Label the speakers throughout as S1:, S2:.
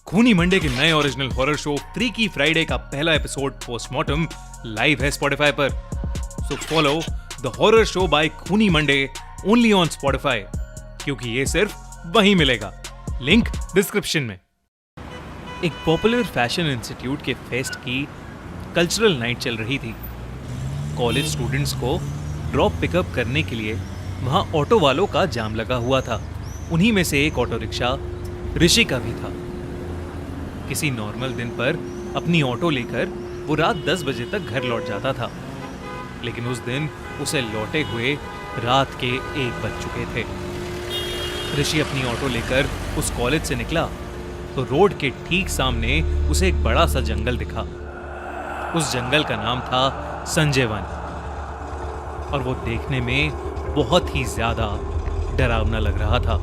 S1: खूनी मंडे के नए original horror show freaky Friday का पहला एपिसोड पोस्टमार्टम लाइव है स्पॉटिफाई पर। So follow the horror show by Khooni Monday only on Spotify, क्योंकि ये सिर्फ वहीं मिलेगा। लिंक डिस्क्रिप्शन में। एक पॉपुलर फैशन इंस्टीट्यूट के फेस्ट की कल्चरल नाइट चल रही थी। कॉलेज स्टूडेंट्स को ड्रॉप पिकअप करने के लिए वहां ऑटो वालों का जाम लगा हुआ था। उन्हीं में से एक ऑटो रिक्शा ऋषि का भी था। किसी नॉर्मल दिन पर अपनी ऑटो लेकर वो रात 10 बजे तक घर लौट जाता था, लेकिन उस दिन उसे लौटे हुए रात के 1 बज चुके थे। ऋषि अपनी ऑटो लेकर उस कॉलेज से निकला तो रोड के ठीक सामने उसे एक बड़ा सा जंगल दिखा। उस जंगल का नाम था संजय वन और वो देखने में बहुत ही ज्यादा डरावना लग रहा था।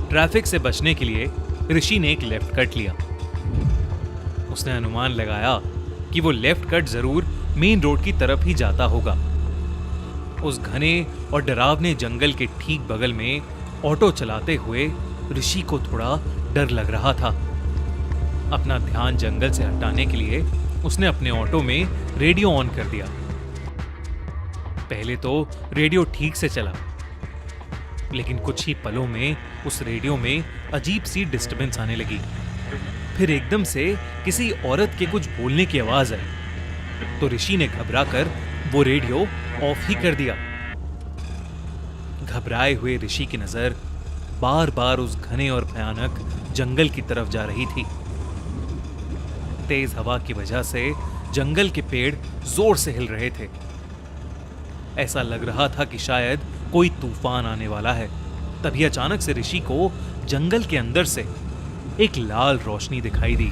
S1: ट्रैफिक से बचने के लिए ऋषि ने एक लेफ्ट कट लिया। उसने अनुमान लगाया कि वो लेफ्ट कट जरूर मेन रोड की तरफ ही जाता होगा। उस घने और डरावने जंगल के ठीक बगल में ऑटो चलाते हुए ऋषि को थोड़ा डर लग रहा था। अपना ध्यान जंगल से हटाने के लिए उसने अपने ऑटो में रेडियो ऑन कर दिया। पहले तो रेडियो ठीक से चला, लेकिन कुछ ही पलों में उस रेडियो में अजीब सी डिस्टरबेंस आने लगी। फिर एकदम से किसी औरत के कुछ बोलने की आवाज आई तो ऋषि ने घबराकर वो रेडियो ऑफ ही कर दिया। घबराए हुए ऋषि की नजर बार बार उस घने और भयानक जंगल की तरफ जा रही थी। तेज हवा की वजह से जंगल के पेड़ जोर से हिल रहे थे। ऐसा लग रहा था कि शायद कोई तूफान आने वाला है। तभी अचानक से ऋषि को जंगल के अंदर से एक लाल रोशनी दिखाई दी।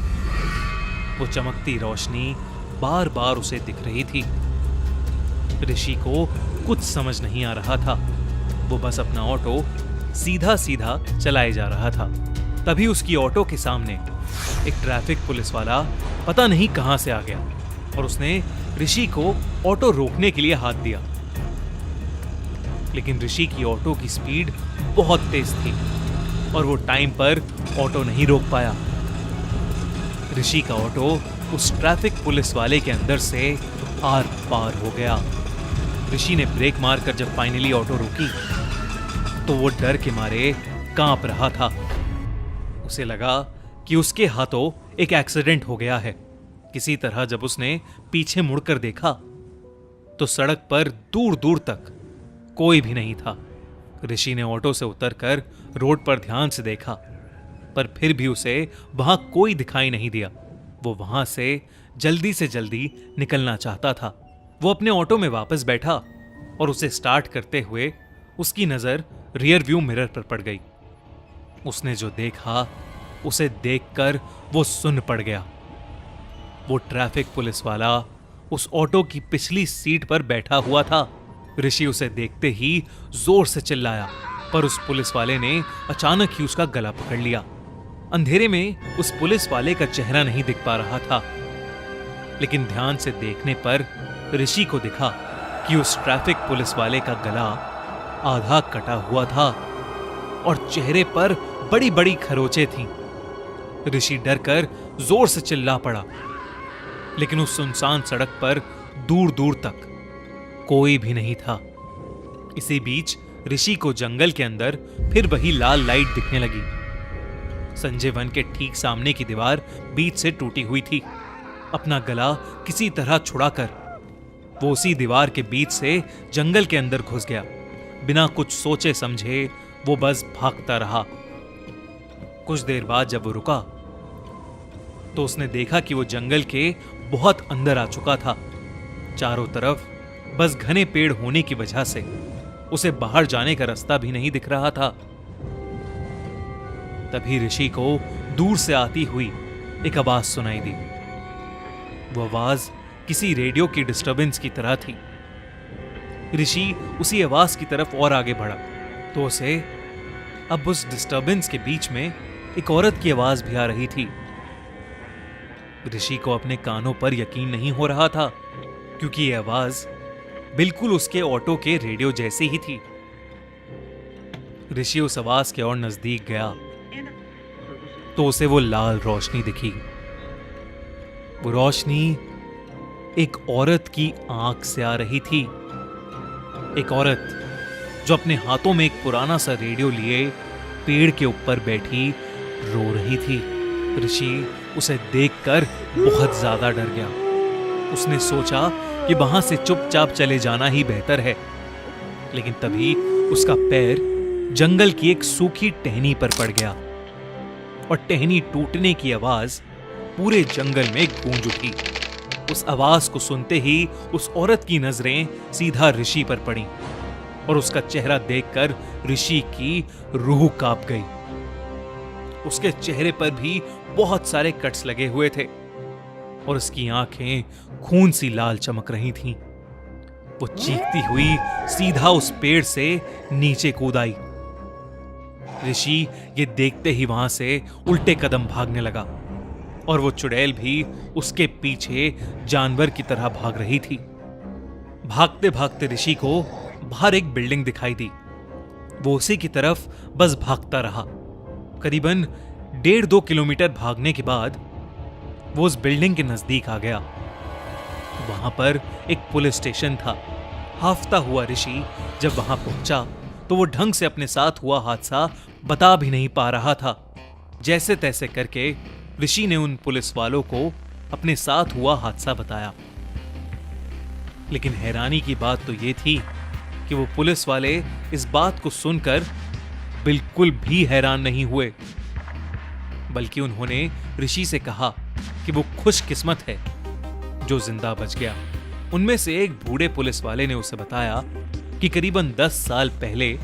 S1: वो चमकती रोशनी बार बार उसे दिख रही थी। ऋषि को कुछ समझ नहीं आ रहा था। वो बस अपना ऑटो सीधा सीधा चलाए जा रहा था। तभी उसकी ऑटो के सामने एक ट्रैफिक पुलिस वाला पता नहीं कहां से आ गया और उसने ऋषि को ऑटो रोकने के लिए हाथ दिया। लेकिन ऋषि की ऑटो की स्पीड बहुत तेज थी और वो टाइम पर ऑटो नहीं रोक पाया। ऋषि का ऑटो उस ट्रैफिक पुलिस वाले के अंदर से आर पार हो गया। ऋषि ने ब्रेक मारकर जब फाइनली ऑटो रुकी तो वो डर के मारे कांप रहा था। उसे लगा कि उसके हाथों एक एक्सीडेंट हो गया है। किसी तरह जब उसने पीछे मुड़कर देखा तो सड़क पर दूर दूर तक कोई भी नहीं था। ऋषि ने ऑटो से उतरकर रोड पर ध्यान से देखा, पर फिर भी उसे वहां कोई दिखाई नहीं दिया। वो वहां से जल्दी निकलना चाहता था। वो अपने ऑटो में वापस बैठा और उसे स्टार्ट करते हुए उसकी नजर रियर व्यू मिरर पर पड़ गई। उसने जो देखा उसे देखकर वो सुन्न पड़ गया। वो ट्रैफिक पुलिस वाला उस ऑटो की पिछली सीट पर बैठा हुआ था। ऋषि उसे देखते ही जोर से चिल्लाया, पर उस पुलिस वाले ने अचानक ही उसका गला पकड़ लिया। अंधेरे में उस पुलिस वाले का चेहरा नहीं दिख पा रहा था, लेकिन ध्यान से देखने पर ऋषि को दिखा कि उस ट्रैफिक पुलिस वाले का गला आधा कटा हुआ था और चेहरे पर बड़ी बड़ी खरोंचें थीं। ऋषि डरकर जोर से चिल्ला पड़ा, लेकिन उस सुनसान सड़क पर दूर दूर तक कोई भी नहीं था। इसी बीच ऋषि को जंगल के अंदर फिर वही लाल लाइट दिखने लगी। संजय वन के ठीक सामने की दीवार बीच से टूटी हुई थी। अपना गला किसी तरह छुड़ाकर वो उसी दीवार के बीच से जंगल के अंदर घुस गया। बिना कुछ सोचे समझे वो बस भागता रहा। कुछ देर बाद जब वो रुका तो उसने देखा कि वो जंगल के बहुत अंदर आ चुका था। चारों तरफ बस घने पेड़ होने की वजह से उसे बाहर जाने का रास्ता भी नहीं दिख रहा था। तभी ऋषि को दूर से आती हुई एक आवाज सुनाई दी। वो आवाज किसी रेडियो की डिस्टरबेंस की तरह थी। ऋषि उसी आवाज की तरफ और आगे बढ़ा तो उसे अब उस डिस्टरबेंस के बीच में एक औरत की आवाज भी आ रही थी। ऋषि को अपने कानों पर यकीन नहीं हो रहा था, क्योंकि यह आवाज बिल्कुल उसके ऑटो के रेडियो जैसी ही थी। ऋषि उस आवाज के और नजदीक गया तो उसे वो लाल रोशनी दिखी। वो रोशनी एक औरत की आंख से आ रही थी। एक औरत जो अपने हाथों में एक पुराना सा रेडियो लिए पेड़ के ऊपर बैठी रो रही थी। ऋषि उसे देखकर बहुत ज्यादा डर गया। उसने सोचा कि वहां से चुपचाप चले जाना ही बेहतर है, लेकिन तभी उसका पैर जंगल की एक सूखी टहनी पर पड़ गया और टहनी टूटने की आवाज पूरे जंगल में गूंज उठी। उस आवाज को सुनते ही उस औरत की नजरें सीधा ऋषि पर पड़ी और उसका चेहरा देखकर ऋषि की रूह कांप गई। उसके चेहरे पर भी बहुत सारे कट्स लगे हुए थे और उसकी आंखें खून सी लाल चमक रही थीं। वो चीखती हुई सीधा उस पेड़ से नीचे कूद आई। ऋषि ये देखते ही वहां से उल्टे कदम भागने लगा और वो चुड़ैल भी उसके पीछे जानवर की तरह भाग रही थी। भागते भागते ऋषि को बाहर एक बिल्डिंग दिखाई दी। वो उसी की तरफ बस भागता रहा। करीबन 1.5-2 किलोमीटर भागने के बाद वो उस बिल्डिंग के नजदीक आ गया। वहां पर एक पुलिस स्टेशन था। हाफता हुआ ऋषि जब वहां पहुंचा तो वो ढंग से अपने साथ हुआ हादसा बता भी नहीं पा रहा था। जैसे तैसे करके ऋषि ने उन पुलिस वालों को अपने साथ हुआ हादसा बताया। लेकिन हैरानी की बात तो ये थी कि वो पुलिस वाले इस बात को सुनकर बिल्कुल भी हैरान नहीं हुए, बल्कि उन्होंने ऋषि से कहा कि वो खुशकिस्मत है जो जिंदा बच गया। उनमें से एक बूढ़े पुलिस वाले ने उसे बताया कि करीबन 10 साल पहले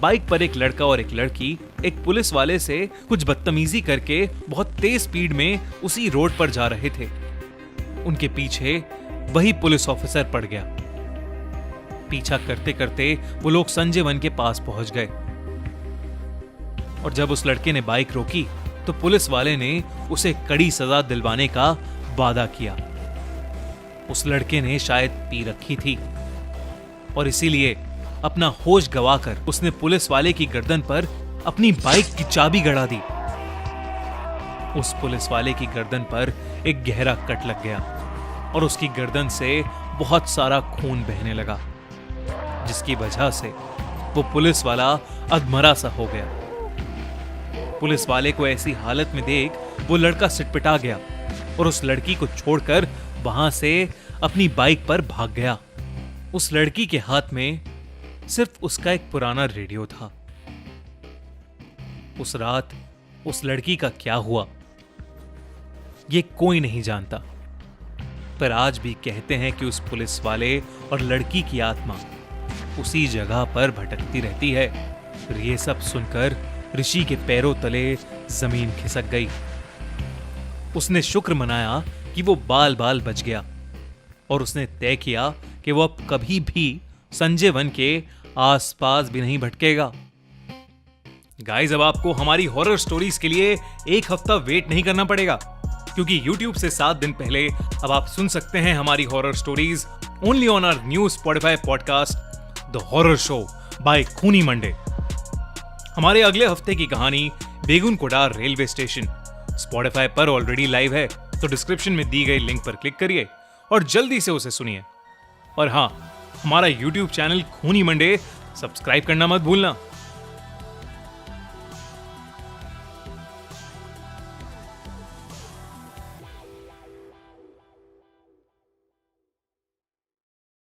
S1: बाइक पर एक लड़का और एक लड़की एक पुलिस वाले से कुछ बदतमीजी करके बहुत तेज स्पीड में उसी रोड पर जा रहे थे। उनके पीछे वही पुलिस ऑफिसर पड़ गया। पीछा करते करते वो लोग संजय वन के पास पहुंच गए और जब उस लड़के ने बाइक रोकी तो पुलिस वाले ने उसे कड़ी सजा दिलवाने का वादा किया। उस लड़के ने शायद पी रखी थी और इसीलिए अपना होश गवाकर उसने पुलिस वाले की गर्दन पर अपनी बाइक की चाबी गड़ा दी। उस पुलिस वाले की गर्दन पर एक गहरा कट लग गया और उसकी गर्दन से बहुत सारा खून बहने लगा, जिसकी वजह से वो पुलिस वाला अधमरा सा हो गया। पुलिस वाले को ऐसी हालत में देख वो लड़का सिटपिटा गया और उस लड़की को छोड़कर वहां से अपनी बाइक पर भाग गया। उस लड़की के हाथ में सिर्फ उसका एक पुराना रेडियो था। उस रात उस लड़की का क्या हुआ ये कोई नहीं जानता, पर आज भी कहते हैं कि उस पुलिस वाले और लड़की की आत्मा उसी जगह पर भटकती रहती है। फिर ये सब सुनकर ऋषि के पैरों तले जमीन खिसक गई। उसने शुक्र मनाया कि वो बाल बाल बच गया और उसने तय किया कि वो अब कभी भी संजय वन के आसपास भी नहीं भटकेगा। गाइस, अब आपको हमारी हॉरर स्टोरीज के लिए एक हफ्ता वेट नहीं करना पड़ेगा, क्योंकि YouTube से 7 दिन पहले अब आप सुन सकते हैं हमारी horror stories only on our new Spotify podcast the horror show by Khooni Monday. हमारे अगले हफ्ते की कहानी Begunkodar railway station Spotify पर ऑलरेडी लाइव है, तो डिस्क्रिप्शन में दी गई लिंक पर क्लिक करिए और जल्दी से उसे सुनिए। और हाँ, हमारा YouTube चैनल खूनी मंडे सब्सक्राइब करना मत भूलना।